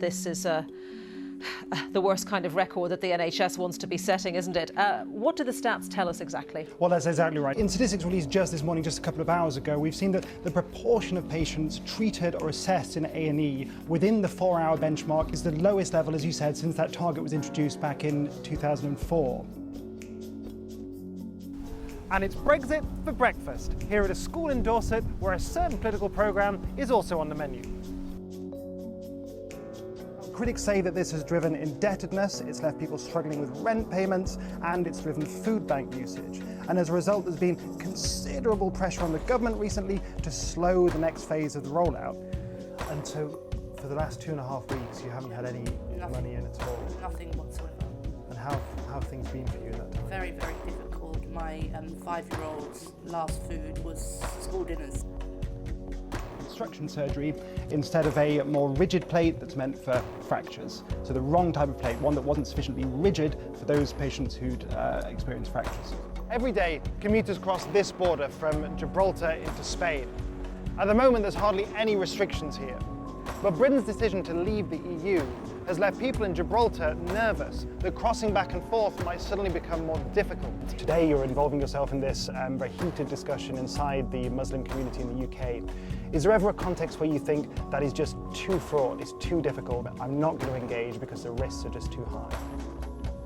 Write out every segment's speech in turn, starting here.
this is the worst kind of record that the NHS wants to be setting, isn't it? What do the stats tell us exactly? Well, that's exactly right. In statistics released just this morning, just a couple of hours ago, we've seen that the proportion of patients treated or assessed in A&E within the 4-hour benchmark is the lowest level, as you said, since that target was introduced back in 2004. And it's Brexit for breakfast, here at a school in Dorset where a certain political programme is also on the menu. Critics say that this has driven indebtedness, it's left people struggling with rent payments, and it's driven food bank usage. And as a result, there's been considerable pressure on the government recently to slow the next phase of the rollout. And so, for the last 2.5 weeks, you haven't had any money in at all? Nothing whatsoever. And how have things been for you at that time? Very, very difficult. My 5-year-old's last food was school dinners. Reconstruction surgery instead of a more rigid plate that's meant for fractures. So the wrong type of plate, one that wasn't sufficiently rigid for those patients who'd experienced fractures. Every day, commuters cross this border from Gibraltar into Spain. At the moment, there's hardly any restrictions here. But Britain's decision to leave the EU has left people in Gibraltar nervous that crossing back and forth might suddenly become more difficult. Today you're involving yourself in this very heated discussion inside the Muslim community in the UK. Is there ever a context where you think that is just too fraught, it's too difficult, I'm not going to engage because the risks are just too high?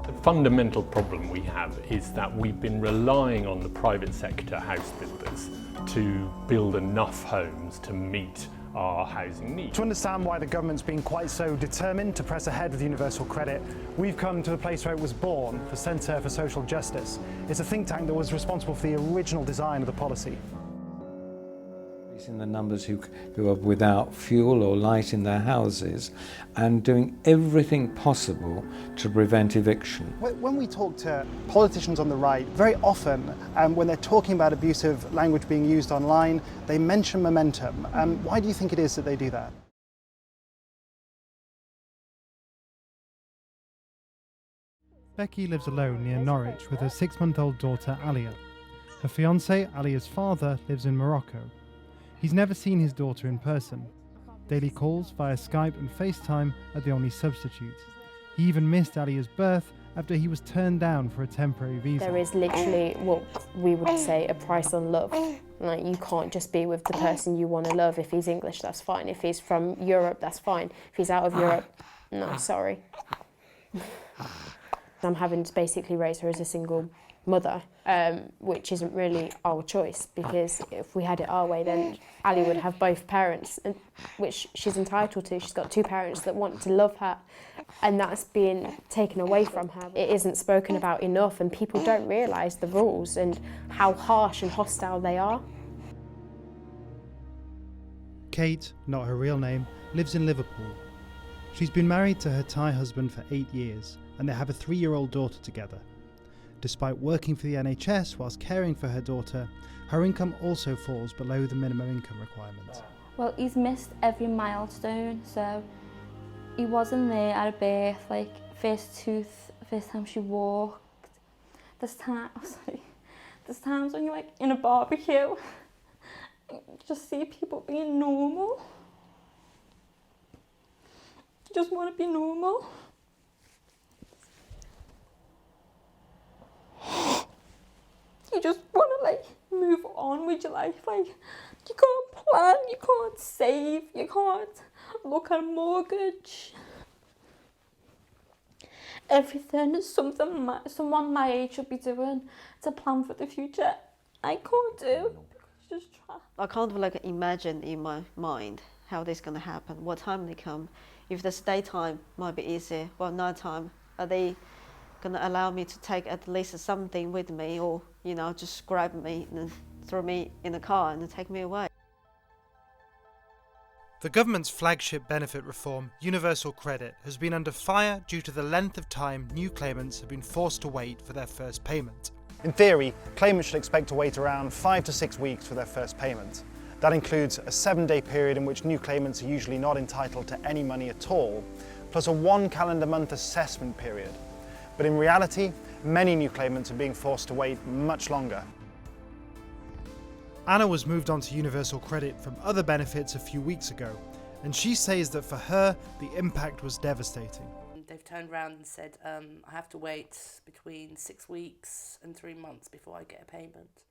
The fundamental problem we have is that we've been relying on the private sector house builders to build enough homes to meet our housing needs. To understand why the government's been quite so determined to press ahead with universal credit, we've come to the place where it was born, the Centre for Social Justice. It's a think tank that was responsible for the original design of the policy. In the numbers who are without fuel or light in their houses, and doing everything possible to prevent eviction. When we talk to politicians on the right, very often when they're talking about abusive language being used online, they mention momentum. Why do you think it is that they do that? Becky lives alone near Norwich with her 6-month-old daughter Alia. Her fiancé, Alia's father, lives in Morocco. He's never seen his daughter in person. Daily calls via Skype and FaceTime are the only substitutes. He even missed Alia's birth after he was turned down for a temporary visa. There is literally what we would say a price on love. Like, you can't just be with the person you want to love. If he's English, that's fine. If he's from Europe, that's fine. If he's out of Europe, no, sorry. I'm having to basically raise her as a single mother, which isn't really our choice, because if we had it our way, then Ali would have both parents, which she's entitled to. She's got 2 parents that want to love her, and that's being taken away from her. It isn't spoken about enough, and people don't realise the rules and how harsh and hostile they are. Kate, not her real name, lives in Liverpool. She's been married to her Thai husband for 8 years, and they have a 3-year-old daughter together. Despite working for the NHS whilst caring for her daughter, her income also falls below the minimum income requirement. Well, he's missed every milestone, so he wasn't there at her birth, like first tooth, first time she walked. There's times when you're like in a barbecue, you just see people being normal. You just want to be normal. You just want to like move on with your life. Like, you can't plan, you can't save, you can't look at a mortgage. Everything is something someone my age should be doing to plan for the future. I can't do. Just try. I can't like imagine in my mind how this is going to happen, what time they come. If the daytime might be easier, well, nighttime, are they going to allow me to take at least something with me, or, you know, just grab me and throw me in a car and take me away? The government's flagship benefit reform, universal credit, has been under fire due to the length of time new claimants have been forced to wait for their first payment. In theory, claimants should expect to wait around 5 to 6 weeks for their first payment. That includes a 7-day period in which new claimants are usually not entitled to any money at all, plus a 1 calendar month assessment period. But in reality, many new claimants are being forced to wait much longer. Anna was moved on to universal credit from other benefits a few weeks ago, And she says that for her, the impact was devastating. They've turned around and said, I have to wait between 6 weeks and 3 months before I get a payment.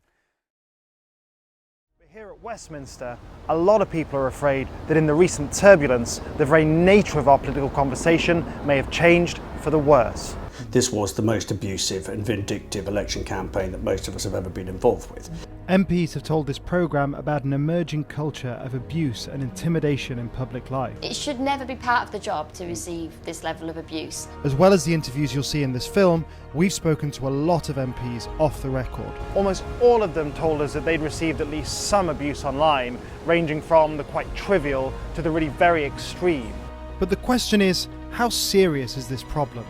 Here at Westminster, a lot of people are afraid that in the recent turbulence, the very nature of our political conversation may have changed for the worse. This was the most abusive and vindictive election campaign that most of us have ever been involved with. MPs have told this programme about an emerging culture of abuse and intimidation in public life. It should never be part of the job to receive this level of abuse. As well as the interviews you'll see in this film, we've spoken to a lot of MPs off the record. Almost all of them told us that they'd received at least some abuse online, ranging from the quite trivial to the really very extreme. But the question is, how serious is this problem?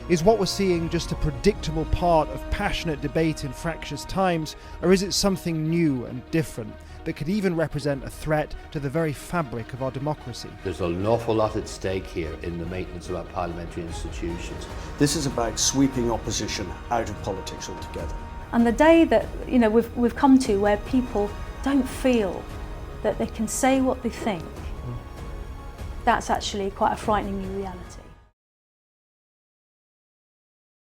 Is what we're seeing just a predictable part of passionate debate in fractious times, or is it something new and different that could even represent a threat to the very fabric of our democracy? There's an awful lot at stake here in the maintenance of our parliamentary institutions. This is about sweeping opposition out of politics altogether. And the day that we've come to where people don't feel that they can say what they think, that's actually quite a frightening new reality.